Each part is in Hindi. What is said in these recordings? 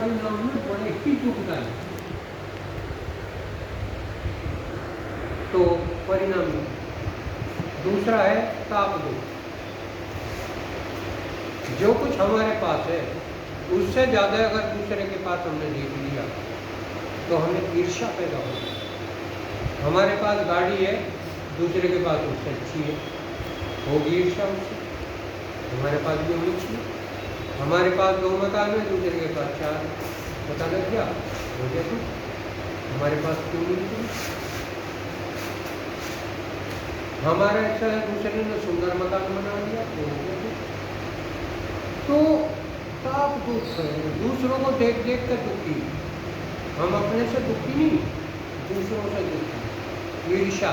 परिणाम में बड़े ही दुखदायी। तो परिणाम दूसरा है ताप दुख। जो कुछ हमारे पास है उससे ज़्यादा अगर दूसरे के पास हमने देख लिया तो हमें ईर्ष्या पैदा होगी। हमारे पास गाड़ी है, दूसरे के पास उससे अच्छी है, होगी ईर्ष्या उससे। हमारे पास भी होनी चाहिए। हमारे पास 2 मकान है, दूसरे के पास 4, पता लग गया, हो गया कुछ। हमारे पास क्यों नहीं चाहिए? हमारा अच्छा है, दूसरे ने सुंदर मकान बना लिया, तो हो गया कुछ। तो ताप दुख है, दूसरों को देख देख कर दुखी। हम अपने से दुखी नहीं, दूसरों से दुखी। ईर्ष्या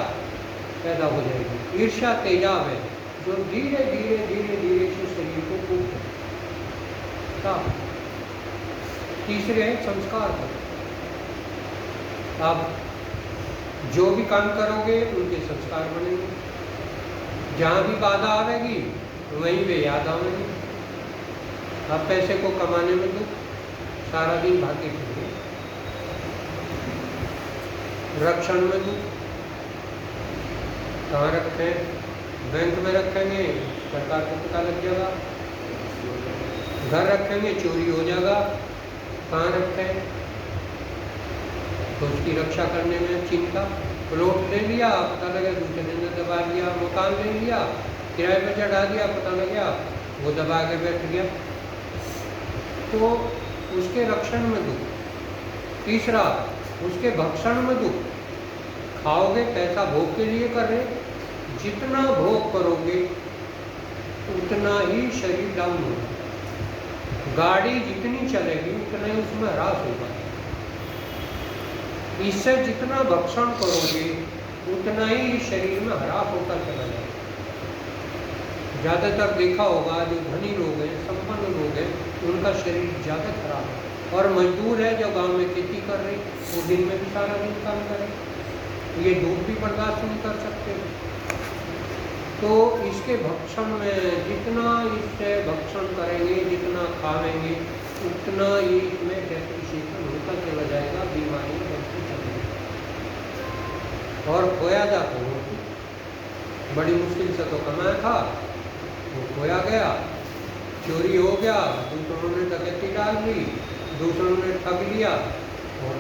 पैदा हो जाएगी। ईर्ष्या तेजाब है जो धीरे धीरे धीरे धीरे से शरीर को फूट है। तीसरे है संस्कार पर। आप जो भी काम करोगे उनके संस्कार बनेंगे। जहाँ भी बाधा आवेगी वहीं वे याद आवेंगे। आप पैसे को कमाने में तो सारा दिन भागे फिरे, रक्षण में तो कहाँ रखें? बैंक में रखेंगे, सरकार को पता लग जाएगा। घर रखेंगे, चोरी हो जाएगा। कहाँ रखें? तो उसकी रक्षा करने में चिंता। प्लॉट ले लिया, पता लगा दूसरे ने दबा लिया। मकान ले लिया, किराए पर चढ़ा दिया, पता लगा वो दबा के बैठ गया। तो उसके रक्षण में दुख। तीसरा, उसके भक्षण में दुख। खाओगे, पैसा भोग के लिए कर रहे, जितना भोग करोगे उतना ही शरीर डाउन होगा। गाड़ी जितनी चलेगी उतना ही उसमें ह्रास होगा। इससे जितना भक्षण करोगे उतना ही शरीर में ह्रास होता चला जाएगा। ज़्यादातर देखा होगा जो धनी लोग हैं, संपन्न लोग हैं, उनका शरीर ज़्यादा खराब है। और मजदूर है जो गांव में खेती कर रहे, वो दिन में भी सारा दिन काम करे, ये धूप भी बर्दाश्त नहीं कर सकते। तो इसके भक्षण में जितना इससे भक्षण करेंगे, जितना खावेंगे, उतना ही इसमें डेप्रिसिएशन होता चला जाएगा, बीमारियाँ बढ़ती चलेंगी। और खोया जाता हो, बड़ी मुश्किल से तो कमाया था, वो खोया गया, चोरी हो गया, दूसरों ने डकैती डाल दी, दूसरों ने ठग लिया, और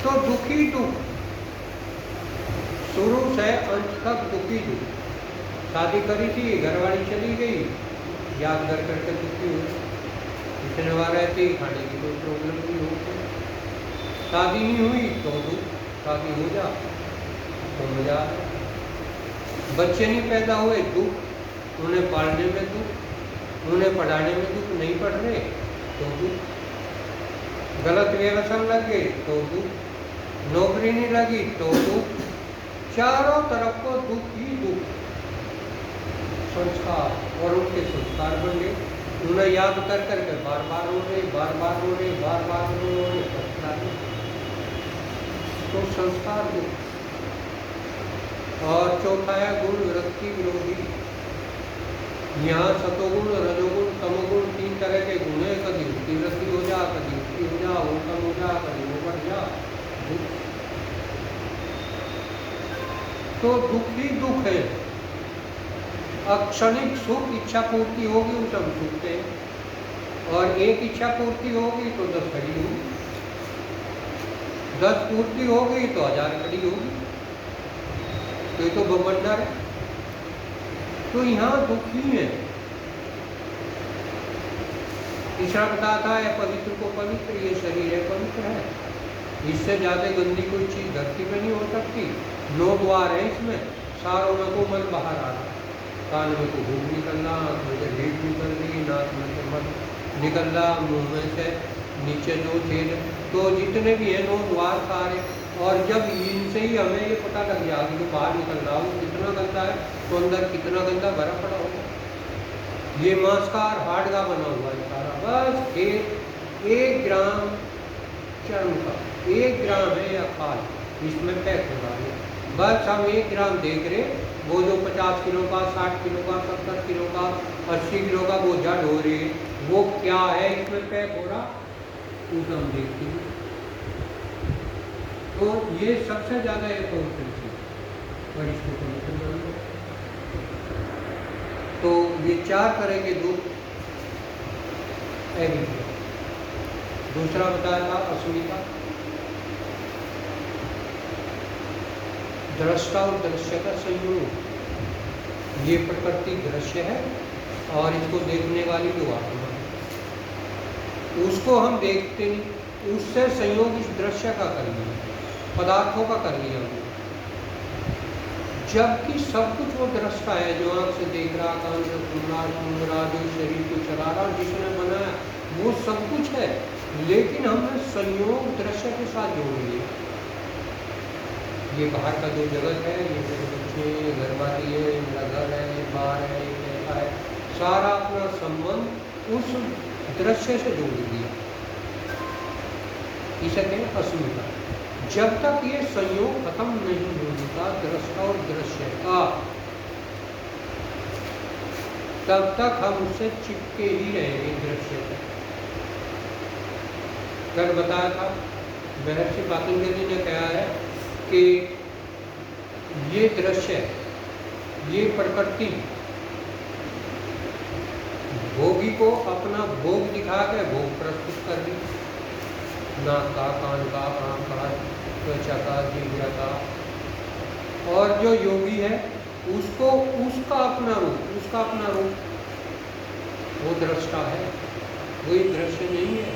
तो दुखी दुख, शुरू से अंत तक दुखी दुख। शादी करी थी, घरवाली चली गई, याद कर करके दुखी हुई। इतने बार रहती, खाने की कोई प्रॉब्लम नहीं होती। शादी नहीं हुई तो दुख, शादी हो जा तो मजा। बच्चे नहीं पैदा हुए दुख, उन्हें पालने में दुख, उन्हें पढ़ाने में दुख, नहीं पढ़ रहे तो दुख, गलत व्यसन लग गए तो दुख, नौकरी नहीं लगी तो दुख, चारों तरफ को दुख ही दुख। संस्कार, और उनके संस्कार बन गए, उन्हें याद कर करके बार बार रो रहे, बार बार रो रहे, बार बार रो रहे, संस्कार। तो संस्कार दुख। और चौथा है गुण वृत्ति विरोधी। यहाँ सतोगुण, रजोगुण, तमोगुण, 3 तरह के गुण है। कभी उसकी वृत्ति हो जा, कभी उसकी हो जा, वो कम हो जा, कभी वो बढ़ जा, दुख। तो दुख ही दुख है। अक्षणिक सुख, इच्छा पूर्ति होगी उसे हम सुख हैं, और एक इच्छा पूर्ति होगी तो 10 खड़ी होगी, 10 पूर्ति होगी तो 1000 खड़ी होगी। तो ये तो बवंडर है। तो यहाँ दुख ही है। तीसरा बताता है पवित्र को पवित्र, ये शरीर है पवित्र है, इससे ज्यादा गंदी कोई चीज धरती में नहीं हो सकती। 9 द्वार है इसमें, सारों में को मल बाहर आ रहा, कान में को भूख निकलना, आँख में से ढीठ निकल रही, नाक में से मल निकल रहा, मुंह में से नीचे 2 छेद, तो जितने भी है 9 द्वार सारे। और जब इनसे ही हमें ये पता लग गया कि बाहर निकल रहा हो कितना गंदा है, तो अंदर कितना गंदा भरा पड़ा होगा। ये मांस का हाड़ का बना हुआ है सारा, बस 1 ग्राम चर्म का, 1 ग्राम है या खाल, इसमें पैक हो रहा है। बस हम 1 ग्राम देख रहे, वो जो 50 किलो का, 60 किलो का, 70 किलो का, 80 किलो का बोझा ढो रहे, वो क्या है इसमें पैक हो रहा, उसे हम देखते हैं। तो ये सबसे ज़्यादा एक पवित्र चीज और इसको पवित्र मान लो। तो ये 4 तरह के दुख एविडेंस। दूसरा बताया था अस्मिता, दृष्टा और दृश्य का संयोग। ये प्रकृति दृश्य है और इसको देखने वाली जो आत्मा है उसको हम देखते नहीं, उससे संयोग इस दृश्य का कर लिया, पदार्थों का कर लिया हमने। जबकि सब कुछ वो दृष्टा है, जो आँख से देख रहा, कान से सुन रहा, सुन रहा, जो शरीर को चला रहा, जिसने बनाया, वो सब कुछ है। लेकिन हमने संयोग दृश्य के साथ जोड़ लिया। ये बाहर का जो जगत है, ये मेरे बच्चे, घर वाली है, मेरा घर है, ये बाहर है, ये कैसा है, सारा अपना संबंध उस दृश्य से जोड़ दिया। इसे कहें अस्मिता। जब तक ये संयोग खत्म नहीं होता दृष्टा और दृश्य का, तब तक हम उससे चिपके ही रहेंगे दृश्य से। कल बताया था महर्षि पातंजलि ने कहा है कि ये दृश्य, ये प्रकृति भोगी को अपना भोग दिखा के भोग प्रस्तुत कर दी, नाक का, कान का, आँख का, त्वचा का, जिह्वा का। और जो योगी है उसको उसका अपना रूप वो दृष्टा है, वो दृश्य नहीं है।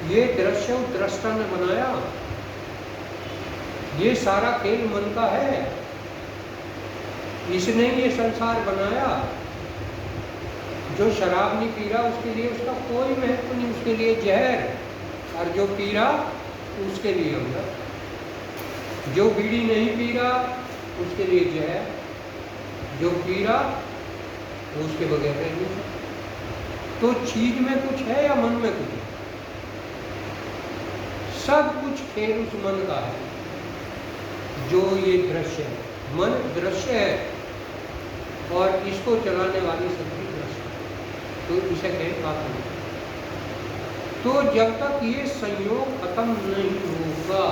ये दृश्य उस दृष्टा ने बनाया। ये सारा खेल मन का है, इसने ये संसार बनाया। जो शराब नहीं पी रहा उसके लिए उसका कोई महत्व नहीं, उसके लिए जहर, और जो पी रहा उसके लिए अमृत। जो बीड़ी नहीं पी रहा उसके लिए जहर, जो पी रहा उसके बगैर रह नहीं सकता। तो चीज में कुछ है या मन में कुछ है? सब कुछ खेल उस मन का है जो ये दृश्य है। मन दृश्य है और इसको चलाने वाली शक्ति दृश्य है, तो इसे कहें आत्मा। तो जब तक ये संयोग खत्म नहीं होगा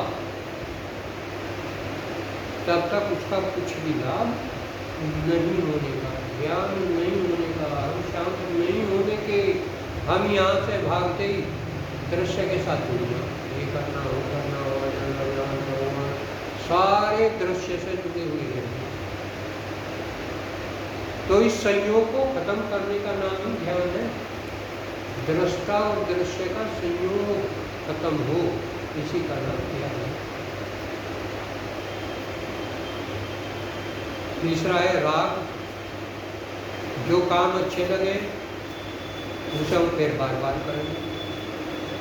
तब तक उसका कुछ भी लाभ नहीं होने का, ज्ञान नहीं होने का, हम शांत नहीं होने के, हम यहाँ से भागते ही दृश्य के साथ जुड़ जाओ, ये करना हो, सारे दृश्य से जुड़े हुए हैं। तो इस संयोग को खत्म करने का नाम ही ध्यान है। दृष्टा और दृश्य का संयोग खत्म हो, इसी का नाम ध्यान है। तीसरा है राग। जो काम अच्छे लगे उसे हम फिर बार बार करेंगे।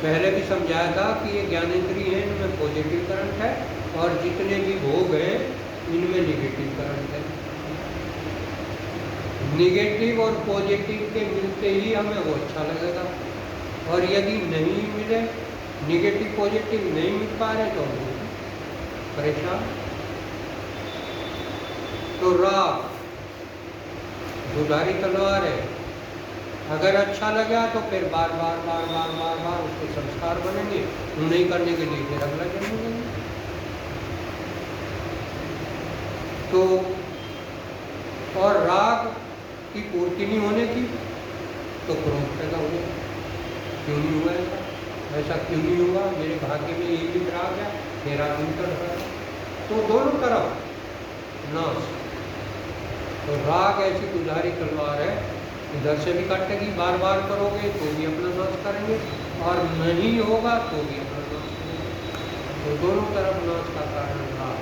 पहले भी समझाया था कि ये ज्ञानेंद्रिय है, इनमें पॉजिटिव करंट है और जितने भी भोग हैं इनमें निगेटिव करंट है। निगेटिव और पॉजिटिव के मिलते ही हमें वो अच्छा लगेगा, और यदि नहीं मिले, निगेटिव पॉजिटिव नहीं मिल पा रहे तो हम परेशान। तो राग दुधारी तलवार है, अगर अच्छा लगा तो फिर बार बार बार बार बार बार उसके संस्कार बनेंगे, नहीं करने के लिए फिर अगला जन्म लेंगे। तो और राग की पूर्ति नहीं होने की तो क्रोध पैदा हो गया। क्यों नहीं हुआ ऐसा? ऐसा क्यों नहीं हुआ? मेरे भाग्य में ये भी राग है, मेरा दिन कर रहा है। तो दोनों तरफ नाश। तो राग ऐसी दुधारी तलवार है, इधर से भी काटेगी, बार बार करोगे तो भी अपना नाश करेंगे, और नहीं होगा तो भी अपना नाश करेंगे। तो दोनों तरफ नाश का कारण राग।